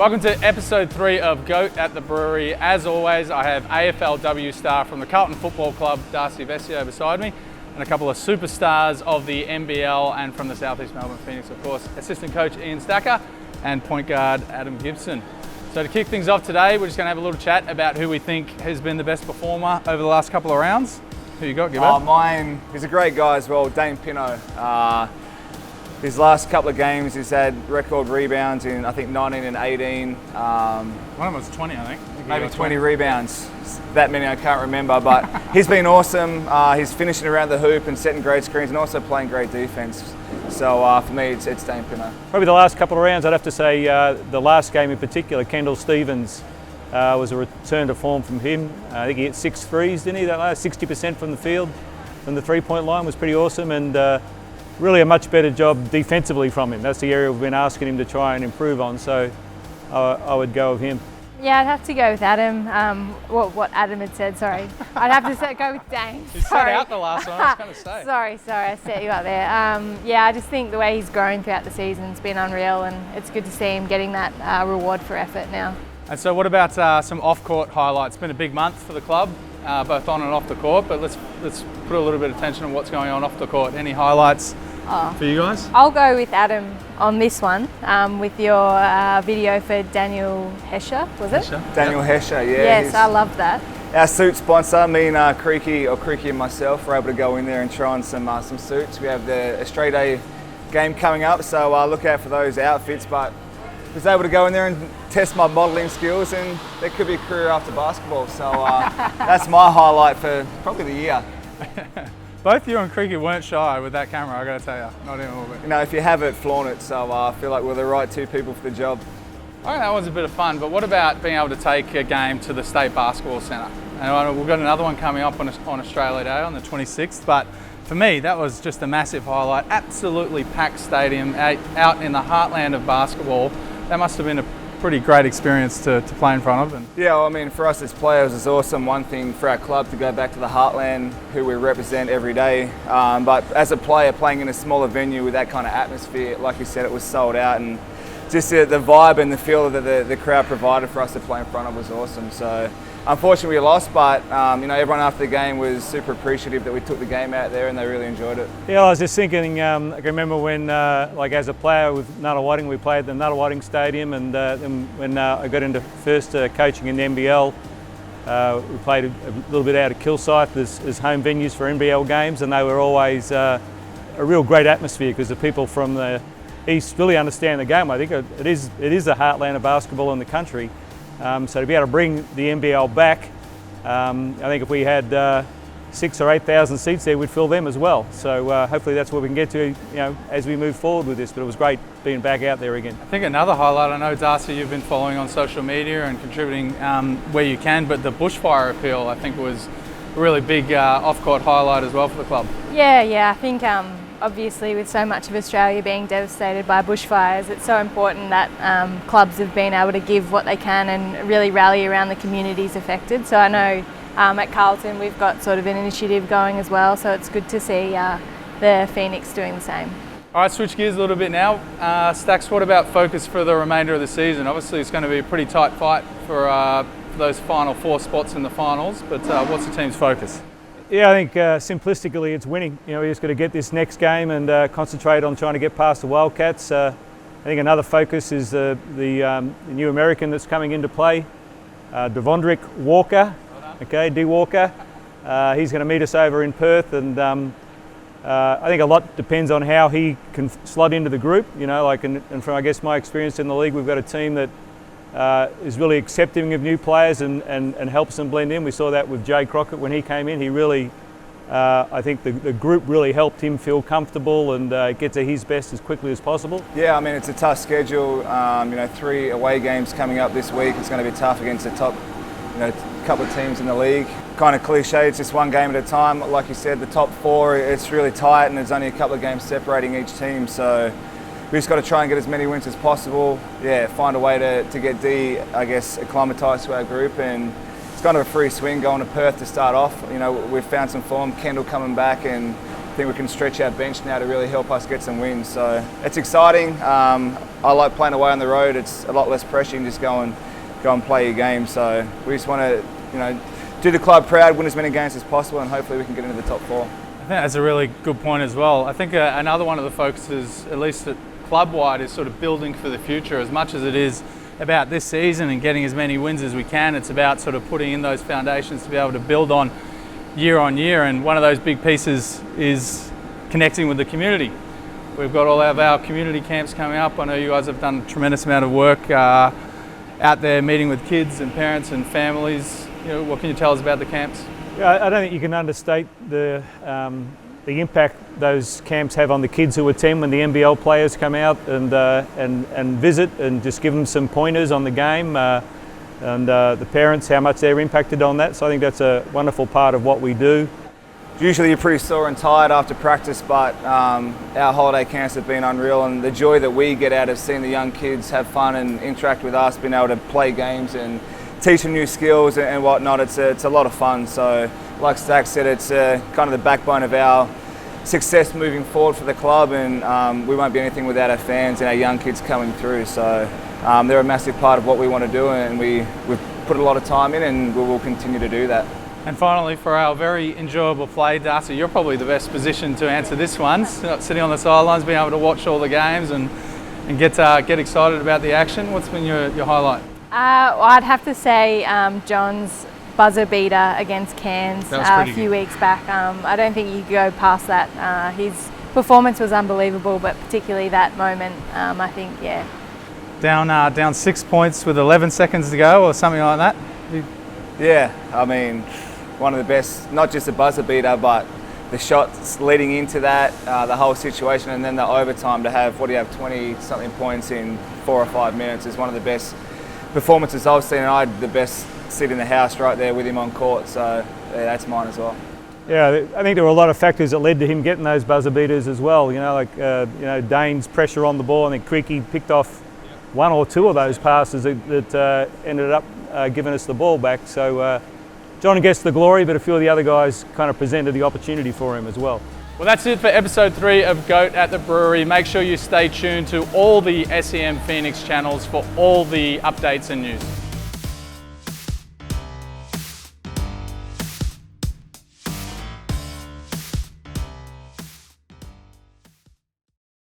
Welcome to episode 3 of Goat at the Brewery. As always, I have AFLW star from the Carlton Football Club, Darcy, Vescio, beside me, and a couple of superstars of the NBL and from the Southeast Melbourne Phoenix, of course, assistant coach Ian Stacker and point guard Adam Gibson. So to kick things off today, we're just going to have a little chat about who we think has been the best performer over the last couple of rounds. Who you got, Gibbo? Mine, he's a great guy as well, Dane Pinot. His last couple of games, he's had record rebounds in, I think, 19 and 18. One of them was 20, I think. Maybe 20 rebounds. That many I can't remember, but he's been awesome. He's finishing around the hoop and setting great screens and also playing great defense. So for me, it's Dane Pinot. Probably the last couple of rounds, I'd have to say the last game in particular, Kendall Stevens was a return to form from him. I think he hit 6 threes, didn't he, that last? 60% from the field, from the three-point line was pretty awesome, and really a much better job defensively from him. That's the area we've been asking him to try and improve on, so I would go with him. Yeah, I'd have to go with Adam. What Adam had said, sorry. I'd have to go with Dane. You set out the last one, I was going to say. Sorry, I set you up there. Yeah, I just think the way he's grown throughout the season's been unreal, and it's good to see him getting that reward for effort now. And so what about some off-court highlights? It's been a big month for the club, both on and off the court, but let's put a little bit of attention on what's going on off the court. Any highlights for you guys? I'll go with Adam on this one, with your video for Daniel Hesher, was it? Daniel Hesher, yeah. Yes, I love that. Our suit sponsor, me and Creaky and myself, were able to go in there and try on some suits. We have the Australia Day game coming up, so look out for those outfits, but I was able to go in there and test my modelling skills, and there could be a career after basketball. So that's my highlight for probably the year. Both you and Creaky weren't shy with that camera, I got to tell you. Not even a little bit. You know, if you have it, flaunt it. So I feel like we're the right two people for the job. I think that was a bit of fun, but what about being able to take a game to the State Basketball Centre? And we've got another one coming up on Australia Day on the 26th, but for me, that was just a massive highlight. Absolutely packed stadium out in the heartland of basketball. That must have been a pretty great experience to play in front of. And yeah, well, I mean, for us as players, it's awesome. One thing for our club to go back to the heartland, who we represent every day. But as a player playing in a smaller venue with that kind of atmosphere, like you said, it was sold out, and just the vibe and the feel that the crowd provided for us to play in front of was awesome. So unfortunately we lost, but you know, everyone after the game was super appreciative that we took the game out there, and they really enjoyed it. Yeah, I was just thinking, I can remember when, like as a player with Nunawading, we played the Nunawading Stadium, and then when I got into first coaching in the NBL, we played a little bit out of Kilsyth as home venues for NBL games, and they were always a real great atmosphere because the people from the East really understand the game. I think it is the heartland of basketball in the country. So to be able to bring the NBL back, I think if we had 6,000 or 8,000 seats there, we'd fill them as well. So hopefully that's where we can get to, you know, as we move forward with this. But it was great being back out there again. I think another highlight, I know Darcy, you've been following on social media and contributing where you can, but the bushfire appeal, I think, was a really big off-court highlight as well for the club. Yeah, I think obviously with so much of Australia being devastated by bushfires, it's so important that clubs have been able to give what they can and really rally around the communities affected. So I know at Carlton we've got sort of an initiative going as well, so it's good to see the Phoenix doing the same. All right, switch gears a little bit now. Stacks, what about focus for the remainder of the season? Obviously it's going to be a pretty tight fight for those final 4 spots in the finals, but what's the team's focus? Yeah, I think simplistically it's winning. You know, we just got to get this next game and concentrate on trying to get past the Wildcats. I think another focus is the new American that's coming into play, Devondrick Walker. Okay, D Walker. He's going to meet us over in Perth, and I think a lot depends on how he can slot into the group. You know, like and from I guess my experience in the league, we've got a team that is really accepting of new players and helps them blend in. We saw that with Jay Crockett when he came in. He really, I think the group really helped him feel comfortable and get to his best as quickly as possible. Yeah, I mean, it's a tough schedule. You know, 3 away games coming up this week. It's going to be tough against the top, you know, couple of teams in the league. Kind of cliche, it's just one game at a time. Like you said, the top 4, it's really tight, and there's only a couple of games separating each team. So we just got to try and get as many wins as possible. Yeah, find a way to get D, I guess, acclimatised to our group, and it's kind of a free swing going to Perth to start off. You know, we've found some form. Kendall coming back, and think we can stretch our bench now to really help us get some wins. So it's exciting. I like playing away on the road. It's a lot less pressure. You can just go and play your game. So we just want to, do the club proud, win as many games as possible, and hopefully we can get into the top 4. I think that's a really good point as well. I think another one of the focuses, at least club-wide, is sort of building for the future. As much as it is about this season and getting as many wins as we can, it's about sort of putting in those foundations to be able to build on year, and one of those big pieces is connecting with the community. We've got all of our community camps coming up. I know you guys have done a tremendous amount of work out there meeting with kids and parents and families. What can you tell us about the camps? Yeah, I don't think you can understate the impact those camps have on the kids who attend when the NBL players come out and visit, and just give them some pointers on the game, and the parents, how much they're impacted on that. So I think that's a wonderful part of what we do. Usually you're pretty sore and tired after practice, but our holiday camps have been unreal, and the joy that we get out of seeing the young kids have fun and interact with us, being able to play games and teach them new skills and whatnot, it's a lot of fun. So like Stack said, it's kind of the backbone of our success moving forward for the club, and we won't be anything without our fans and our young kids coming through. So they're a massive part of what we want to do, and we've put a lot of time in, and we will continue to do that. And finally, for our very enjoyable play, Darcy, you're probably the best position to answer this one. Sitting on the sidelines, being able to watch all the games and get excited about the action. What's been your highlight? Well, I'd have to say John's buzzer beater against Cairns a few weeks back. I don't think you could go past that. His performance was unbelievable, but particularly that moment, I think, yeah. Down 6 points with 11 seconds to go or something like that? Yeah, I mean, one of the best, not just the buzzer beater, but the shots leading into that, the whole situation, and then the overtime to have, 20-something points in 4 or 5 minutes is one of the best performances I've seen, and I had the best seat in the house right there with him on court, so yeah, that's mine as well. Yeah, I think there were a lot of factors that led to him getting those buzzer beaters as well. Dane's pressure on the ball. I think Creaky picked off 1 or 2 of those passes that ended up giving us the ball back. So John gets the glory, but a few of the other guys kind of presented the opportunity for him as well. Well, that's it for episode 3 of Goat at the Brewery. Make sure you stay tuned to all the SEM Phoenix channels for all the updates and news.